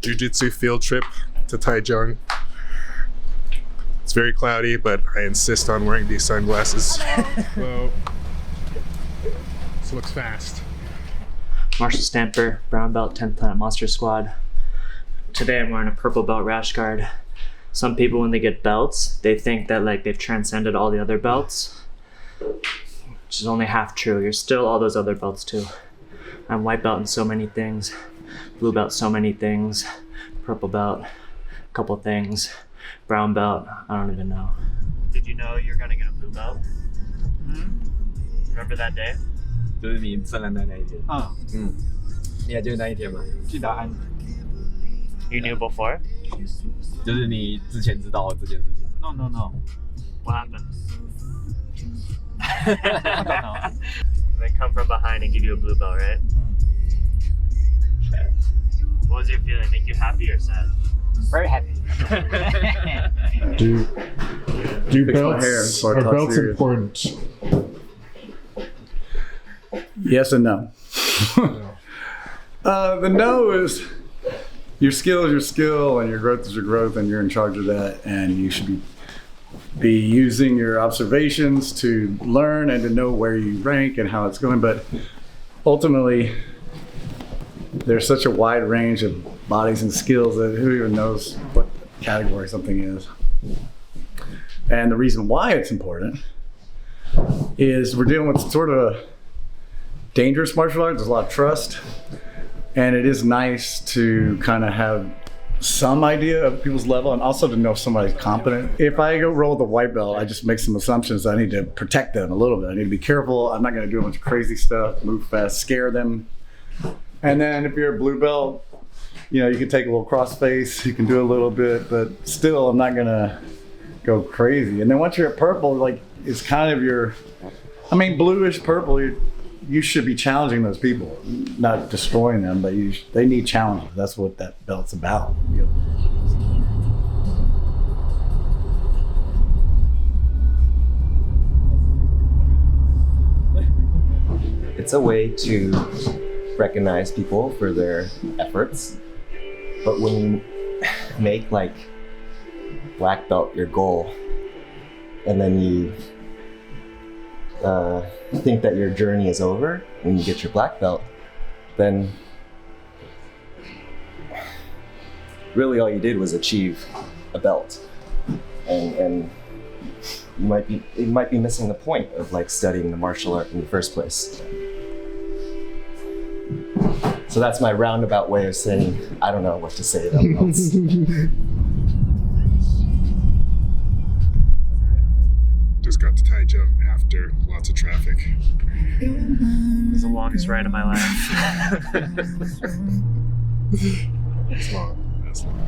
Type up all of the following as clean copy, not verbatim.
Jiu Jitsu field trip to Taichung. It's very cloudy, but I insist on wearing these sunglasses. Hello. This looks fast. Marshall Stamper, brown belt, 10th Planet Monster Squad. Today I'm wearing a purple belt rash guard. Some people, when they get belts, they think that like they've transcended all the other belts, which is only half true. You're still all those other belts too. I'm white belt in so many things, blue belt so many things, purple belt, a couple things, brown belt, I don't even know. Did you know you're gonna get a blue belt? Remember that day? 就是你生人的那一天。你还记得那一天吗？记得啊。You knew before? 就是你之前知道这件事情。No. What happened? I don't know. They come from behind and give you a blue belt, right? What was your feeling? Make you happy or sad? Very happy. Do belts are belts important? Yes and no. The no is your skill is your skill and your growth is your growth and you're in charge of that and you should be using your observations to learn and to know where you rank and how it's going. But ultimately, there's such a wide range of bodies and skills that who even knows what category something is. And the reason why it's important is we're dealing with sort of a dangerous martial arts. There's a lot of trust. And it is nice to kind of have some idea of people's level and also to know if somebody's competent. If I go roll the white belt, I just make some assumptions. I need to protect them a little bit. I need to be careful. I'm not going to do a bunch of crazy stuff, move fast, scare them. And then if you're a blue belt, you know, you can take a little cross face, you can do a little bit, but still I'm not going to go crazy. And then once you're at purple, like it's kind of your, I mean, bluish purple, you should be challenging those people, not destroying them, but they need challenges. That's what that belt's about. It's a way to recognize people for their efforts, but when you make like black belt your goal, and then you think that your journey is over when you get your black belt, then really all you did was achieve a belt, and you might be missing the point of like studying the martial art in the first place. So that's my roundabout way of saying I don't know what to say about belts. Just got to Taichung after lots of traffic. It was the longest ride of my life. It's long. That's long.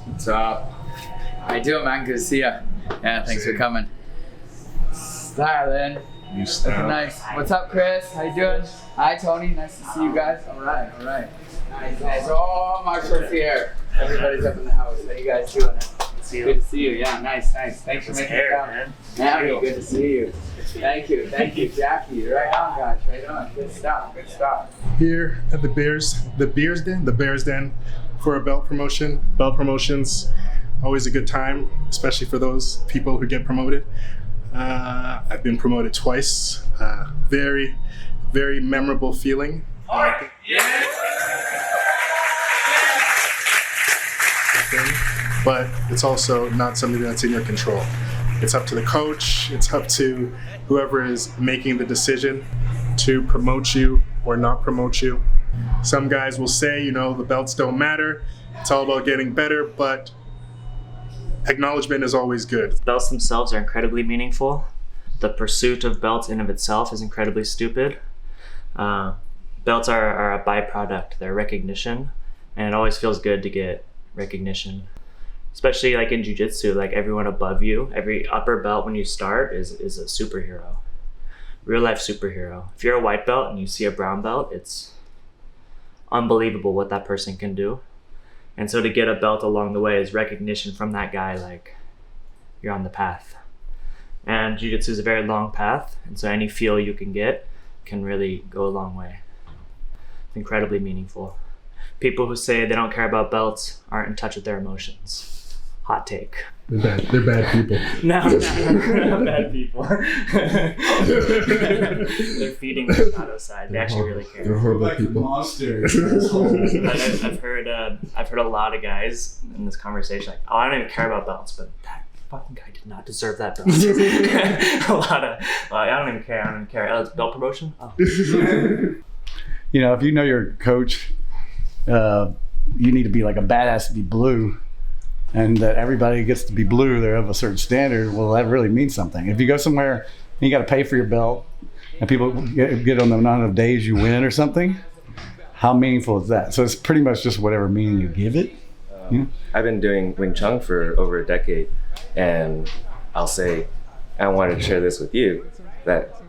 What's up? How you doing, man? Good to see ya. Yeah, thanks for coming. Styling. You style. Nice. What's up, Chris? How you doing? Hi, Tony. Nice to see you guys. All right. Nice. Oh, Marshall's here. Everybody's up in the house. How you guys doing? Good to see you. Yeah, nice. Thanks for making it down. Man, good to see you. Thank you, Jackie. Right on, guys. Right on. Good stuff. Here at the Bears Den for a belt promotion. Belt promotions, always a good time, especially for those people who get promoted. I've been promoted twice. Very, very memorable feeling. But it's also not something that's in your control. It's up to the coach, it's up to whoever is making the decision to promote you or not promote you. Some guys will say, you know, the belts don't matter, it's all about getting better, but acknowledgement is always good. Belts themselves are incredibly meaningful. The pursuit of belts in of itself is incredibly stupid. Belts are a byproduct, they're recognition, and it always feels good to get recognition. Especially like in Jiu Jitsu, like everyone above you, every upper belt when you start is a superhero. Real life superhero. If you're a white belt and you see a brown belt, it's unbelievable what that person can do. And so to get a belt along the way is recognition from that guy, like, you're on the path. And Jiu-Jitsu is a very long path, and so any feel you can get can really go a long way. It's incredibly meaningful. People who say they don't care about belts aren't in touch with their emotions. Hot take. They're bad people. No, not bad people. They're feeding the shadow side. They actually really care. They're horrible Like people. monsters. I've heard a lot of guys in this conversation like, oh, I don't even care about belts, but that fucking guy did not deserve that belt. I don't even care. Oh, it's belt promotion? Oh. You know, if you know your coach, you need to be like a badass to be blue, and that everybody gets to be blue, they're of a certain standard. Well, that really means something. If you go somewhere and you got to pay for your belt, and people get on the amount of days you win or something, how meaningful is that? So it's pretty much just whatever meaning you give it. You know? I've been doing Wing Chun for over a decade, and I'll say, I wanted to share this with you, that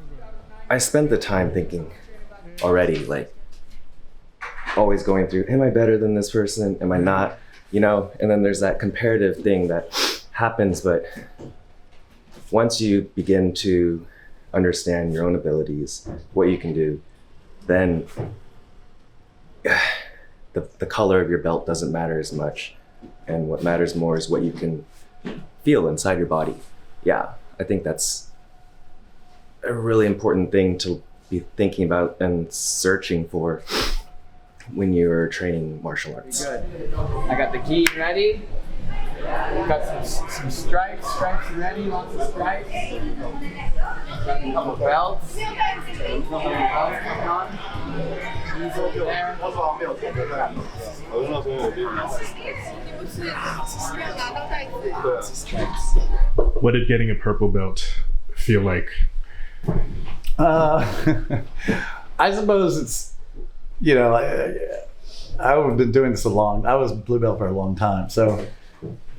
I spent the time thinking already, like, always going through, am I better than this person? Am I not? You know, and then there's that comparative thing that happens, but once you begin to understand your own abilities, what you can do, then the color of your belt doesn't matter as much. And what matters more is what you can feel inside your body. Yeah, I think that's a really important thing to be thinking about and searching for when you're training martial arts. Good. I got the gi ready. Got some stripes ready, lots of stripes. Got a couple belts. Coming on. He's over there. What did getting a purple belt feel like? I suppose it's, you know, I've been doing this I was blue belt for a long time. So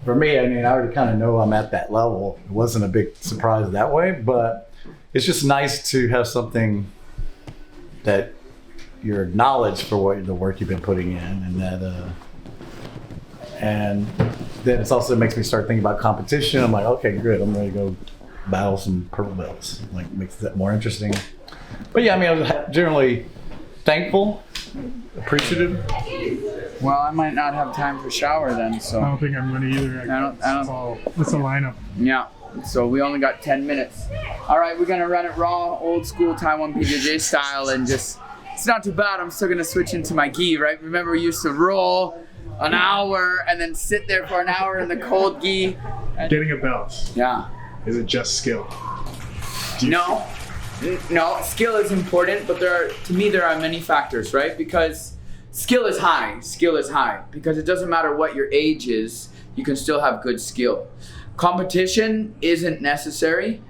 for me, I mean, I already kind of know I'm at that level. It wasn't a big surprise that way, but it's just nice to have something that you're acknowledged for the work you've been putting in, and and then it also makes me start thinking about competition. I'm like, okay, good. I'm ready to go battle some purple belts. Like, makes that more interesting. But yeah, I mean, I was generally thankful, appreciative. Well, I might not have time for shower then, so. I don't think I'm going to either. It's a lineup. Yeah, so we only got 10 minutes. All right, we're gonna run it raw, old school Taiwan BJJ style, and just, it's not too bad. I'm still gonna switch into my gi, right? Remember, we used to roll an hour and then sit there for an hour in the cold gi. Getting a belt. Yeah. Is it just skill? No, skill is important, but to me there are many factors, right? Because skill is high, because it doesn't matter what your age is, you can still have good skill. Competition isn't necessary,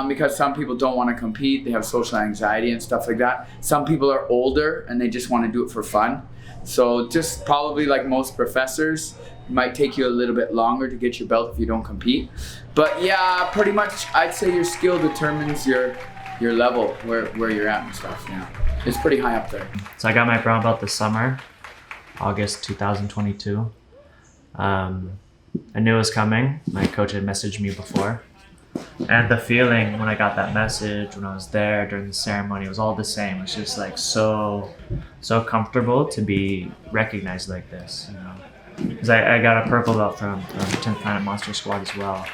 because some people don't want to compete, they have social anxiety and stuff like that. Some people are older and they just want to do it for fun. So just probably like most professors, it might take you a little bit longer to get your belt if you don't compete. But yeah, pretty much I'd say your skill determines your level, where you're at and stuff. Yeah, it's pretty high up there. So I got my brown belt this summer, August 2022. I knew it was coming. My coach had messaged me before. And the feeling when I got that message, when I was there during the ceremony, it was all the same. It was just like so comfortable to be recognized like this, you know. Because I got a purple belt from 10th Planet Monster Squad as well,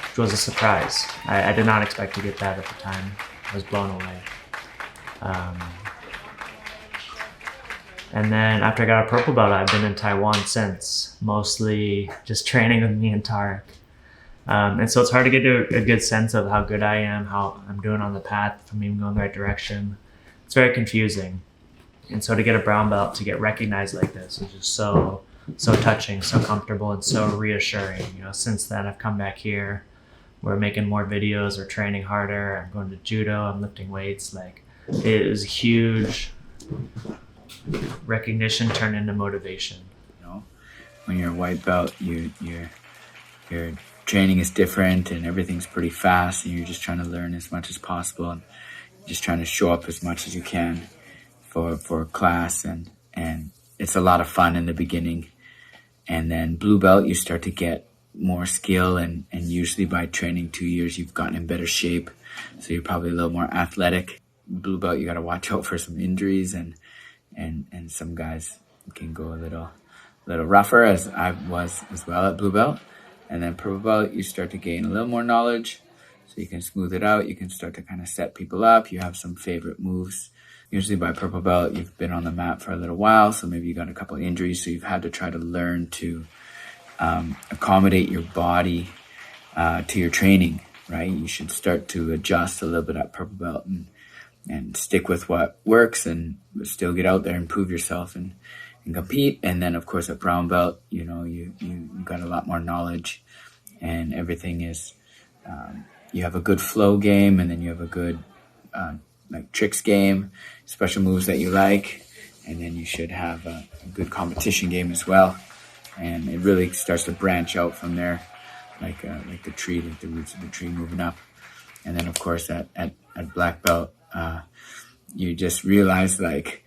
which was a surprise. I did not expect to get that at the time. I was blown away. And then after I got a purple belt, I've been in Taiwan since, mostly just training with me and Tarek. And so it's hard to get a good sense of how good I am, how I'm doing on the path, if I'm even going the right direction. It's very confusing. And so to get a brown belt, to get recognized like this is just so touching, so comfortable, and so reassuring. You know, since then I've come back here. We're making more videos, we're training harder, I'm going to judo, I'm lifting weights. Like, it is huge recognition turned into motivation. You know, when you're a white belt, your training is different and everything's pretty fast, and you're just trying to learn as much as possible and just trying to show up as much as you can for class, and and it's a lot of fun in the beginning. And then blue belt, you start to get more skill, and usually by training 2 years, you've gotten in better shape. So you're probably a little more athletic. Blue belt, you got to watch out for some injuries, and some guys can go a little rougher, as I was as well at blue belt. And then purple belt, you start to gain a little more knowledge, so you can smooth it out. You can start to kind of set people up. You have some favorite moves. Usually by purple belt, you've been on the mat for a little while, so maybe you got a couple injuries, so you've had to try to learn to accommodate your body to your training, right? You should start to adjust a little bit at purple belt and stick with what works, and still get out there and prove yourself and compete. And then of course at brown belt, you know, you got a lot more knowledge, and everything is you have a good flow game, and then you have a good like tricks game, special moves that you like, and then you should have a good competition game as well. And it really starts to branch out from there, like the tree, like the roots of the tree moving up. And then of course at black belt, you just realize like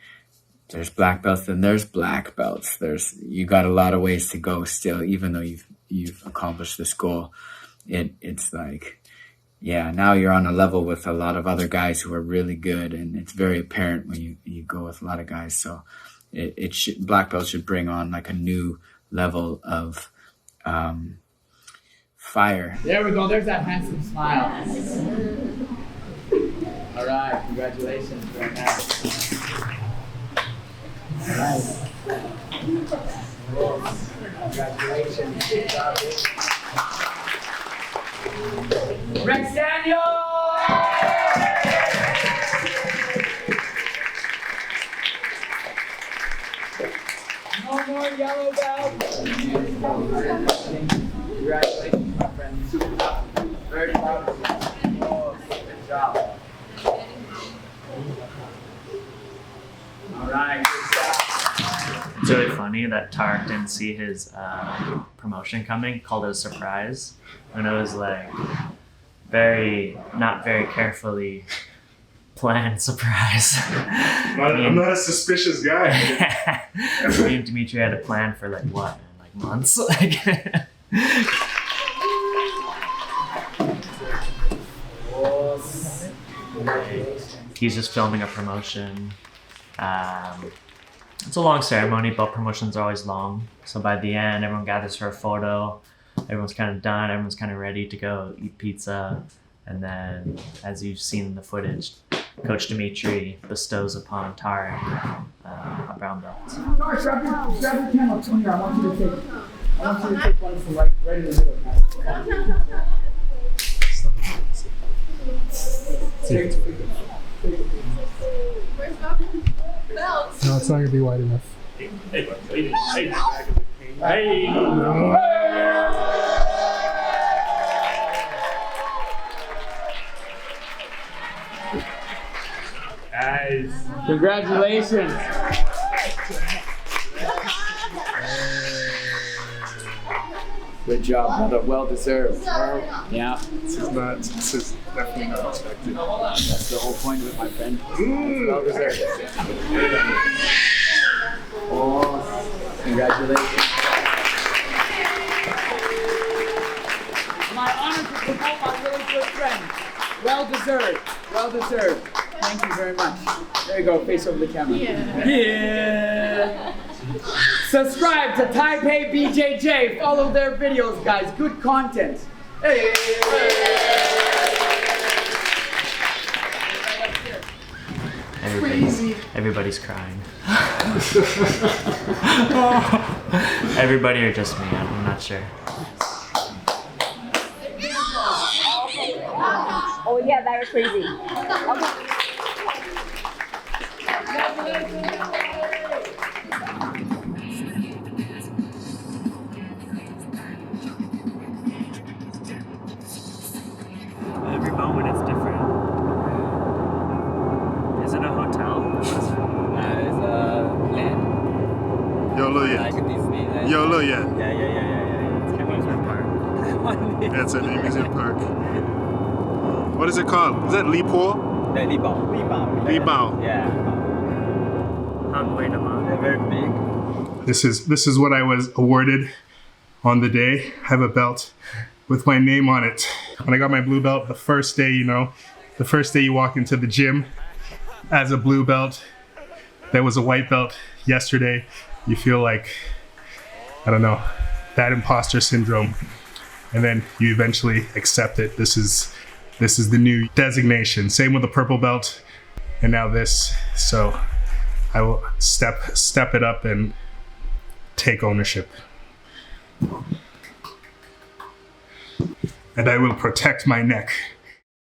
there's black belts, then there's black belts. You got a lot of ways to go still, even though you've accomplished this goal. It's like, yeah, now you're on a level with a lot of other guys who are really good, and it's very apparent when you go with a lot of guys. So black belt should bring on like a new level of fire. There we go. There's that handsome smile. All right. Congratulations. Very nice. All right. Congratulations. Good job. Rex Daniel! No more yellow belts. Congratulations, my friend. Super proud. Very proud of you. Oh, good job. All right, good job. It's really funny that Tarek didn't see his promotion coming, called it a surprise. And it was like not very carefully planned surprise. I'm not a suspicious guy. Me and Dimitri had a plan for like what? Like months? He's just filming a promotion. It's a long ceremony, but promotions are always long. So by the end, everyone gathers for a photo. Everyone's kind of done. Everyone's kind of ready to go eat pizza. And then, as you've seen in the footage, Coach Dimitri bestows upon Tarek a brown belt. Norris, grab your camera. Come here. I want you to take one from right in the middle. No, it's not gonna be wide enough. Nice. Congratulations. Good job, brother. Well deserved. Yeah. This is definitely not expected. That's the whole point of it, my friend. Well deserved. Oh, congratulations. My honor to promote my really good friend. Well deserved. Well deserved. Thank you very much. There you go. Face over the camera. Yeah. Subscribe to TAIPEI BJJ. Follow their videos, guys. Good content. Hey. Everybody's crying. Everybody or just me? I'm not sure. Oh yeah, that was crazy. Okay. Every moment is different. Is it a hotel? It's a land. Yo, Lil Like Yen. Disneyland. Yo, Lil Yen. Yeah. It's amusement park. That's an amusement park. What is it called? Is that Li Po? Li Bao. Li Bao. Yeah. 很贵的吗？ very big. This is what I was awarded on the day. I have a belt with my name on it. When I got my blue belt, the first day, the first day you walk into the gym as a blue belt, that was a white belt yesterday, you feel like, I don't know, that imposter syndrome. And then you eventually accept it. This is the new designation. Same with the purple belt, and now this. So I will step it up and take ownership. And I will protect my neck.